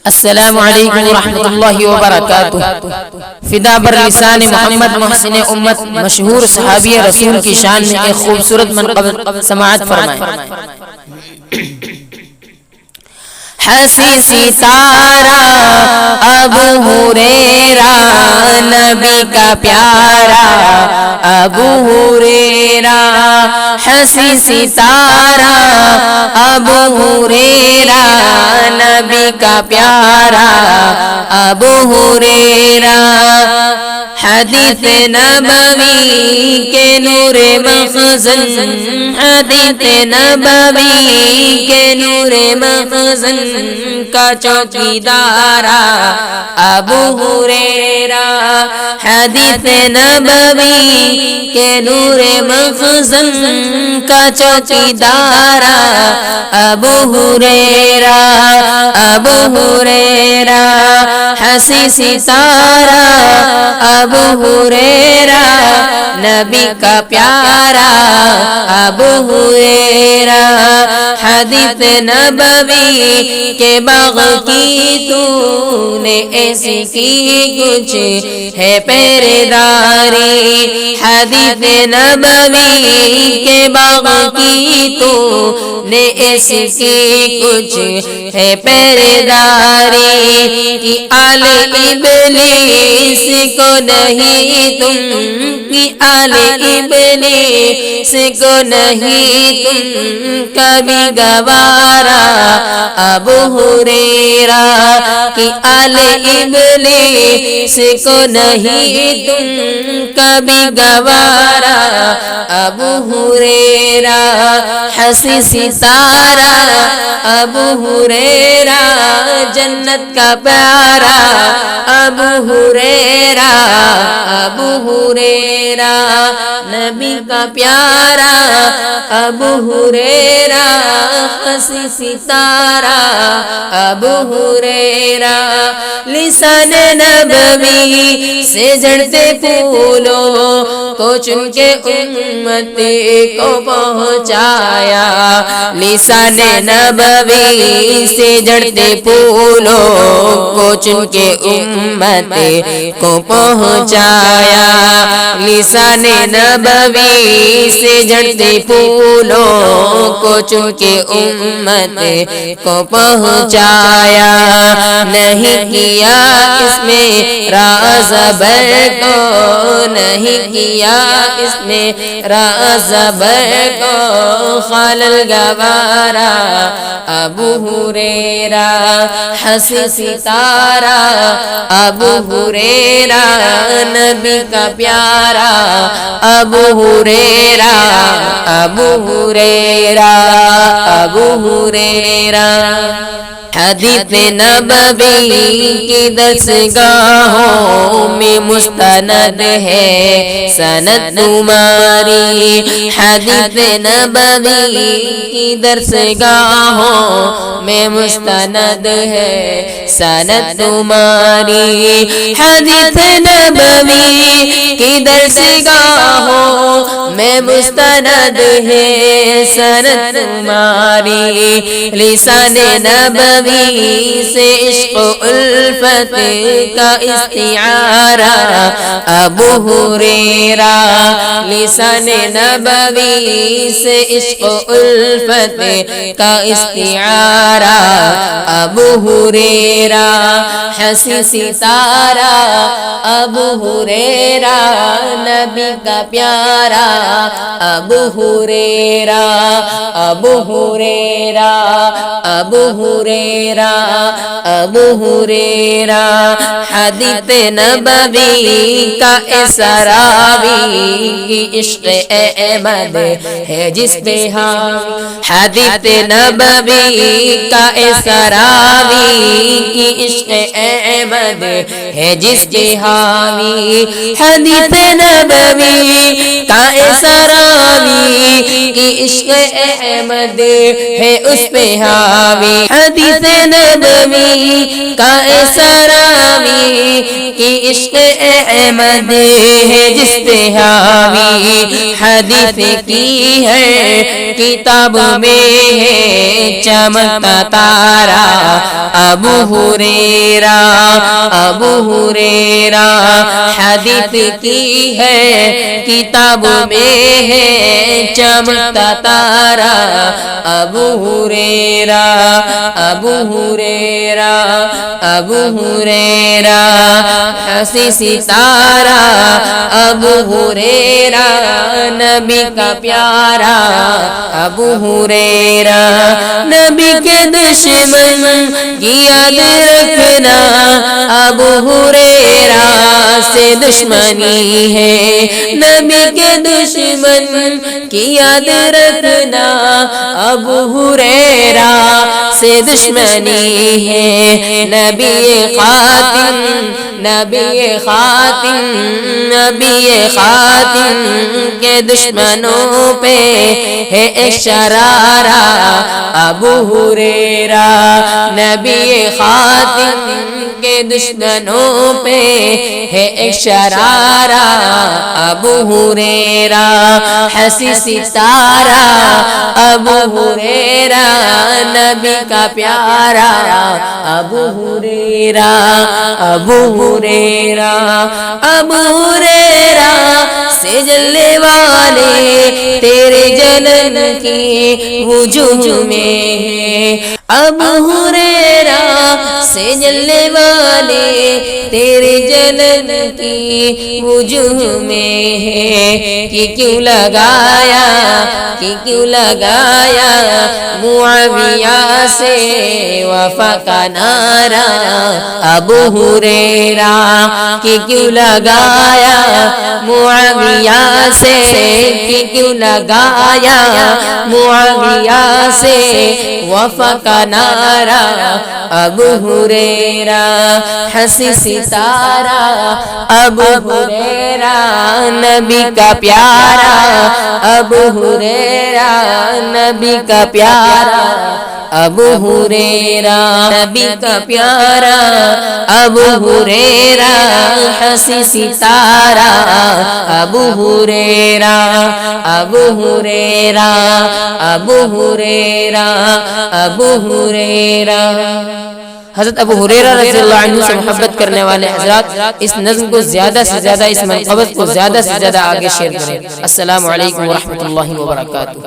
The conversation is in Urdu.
السلام علیکم ورحمۃ اللہ وبرکاتہ۔ فدا بر لسان محمد محسن امت مشہور صحابی رسول کی شان میں ایک خوبصورت منقبت سماعت فرمائیں۔ حسی ستارہ ابو ہریرہ نبی کا پیارا ابو ہریرہ، حسی ستارہ ابو ہریرہ نبی کا پیارا ابو ہریرہ، حدیث نبوی کے نور مخزن، حدیث نبوی کے نور مخزن کا چوکیدارا ابو ہریرہ، حدیث نبوی کے نور مخزن کا چوکیدارا ابو ہریرہ، ابو ہریرہ، حسی ستارہ ابو ہریرہ نبی کا پیارا ابو ہریرہ، حدیث نبوی کے باغ کی تو نے ایسی کی کچھ ہے پہریداری، حدیث نبوی کے باغ کی تو نے ایسی کی کچھ ہے پہریداری، کہ آل ابلیس کو نہیں تم، کی آل ابلیس کو نہیں تم کبھی گوارا ابو ہریرہ، کی آل ابلیس کو نہیں تم کبھی گوارا ابو ہریرہ، حسی ستارہ ابو ہریرہ جنت کا پیارا ابو ہریرہ، ابو ہریرہ نبی کا پیارا ابو ہریرہ، حسی ستارہ ابو ہریرہ، لسان نبوی سے جھڑتے پھولوں کو چن کے امت کو پہنچایا، لسان نبوی سے جھڑتے پھولوں کو چن کے امت کو پہنچایا، لسان نبوی سے جھڑتے پھولوں کو چن کے امت کو پہنچایا، نہیں کیا اس میں راز بر کو، نہیں کیا اس میں راز بر کو خلل گوارا ابو ہریرہ، حسی ستارہ ابو ہریرہ نبی کا پیارا ابو ہریرہ، ابو ہریرہ، ابو ہریرہ، حدیث نبوی کی درسگاہوں میں مستند ہے سند تمہاری، حدیث نبوی کی درسگاہوں میں مستند ہے سند تمہاری، حدیث نبوی کی درسگاہوں میں مستند ہے سند تمہاری، لسان نبوی سے عشق و الفت کا استعارہ ابو ہریرہ، لسان نبوی سے عشق و الفت کا استعارہ ابو ہریرہ، حسی ستارہ ابو ہریرہ نبی کا پیارا ابو ہریرہ، ابو ہریرہ، ابو ہریرہ، ابو ہریرہ، حدیث نبوی کا اسراوی کی عشق احمد ہے جس پہ حاوی، حدیث نبوی کا اسراوی کی عشق احمد ہے جس پہ حاوی، حدیث نبوی کا اسراوی کی عشق احمد ہے اس پہ حاوی، حدیث نبوی کا اسراوی نبی کی عشق احمد ہے جس پہ حاوی حدیث کی ہے کتاب میں ہے چمکتا تارا ابو ہریرہ حدیث کی ہے کتاب میں ہے چمکتا تارا ابو ہریرہ ہنسی ستارہ ابو ہریرہ نبی کا پیارا ابو ہریرہ نبی کے دشمن کی یاد رکھنا ابو ہریرہ سے دشمنی ہے نبی کے دشمن کی یاد رکھنا ابو ہریرہ سے دشمنی ہے نبی خاتم کے دشمنوں پہ ہے ایک شرارہ ابو ہریرہ نبی خاتم کے دشمنوں پہ ہے ایک شرارہ ابو ہریرہ ہنسی ستارہ ابو ہریرہ نبی کا پیارا ابو ہریرہ سے جلنے والے تیرے جلن کی وجوہ میں ہے ابو ہریرہ سے جلنے والے تیرے جلن کی وجوہ میں ہے کہ کیوں لگایا معاویہ سے وفا کا نعرہ ابو ہریرہ کہ کیوں لگایا معاویہ سے کہ کیوں لگایا معاویہ سے وفا کا نعرہ ابو ہریرہ ہنسی ستارہ ابو ہریرہ نبی کا پیارا ابو ہریرہ نبی کا پیارا ابو ہریرہ نبی کا پیارا ابو ہریرہ ہنسی ستارہ ابو ہریرہ حضرت ابو ہریرہ رضی اللہ عنہ سے محبت کرنے والے حضرات اس نظم کو زیادہ سے زیادہ اس منقبت کو زیادہ سے زیادہ آگے شیئر کریں۔ السلام علیکم ورحمۃ اللہ وبرکاتہ۔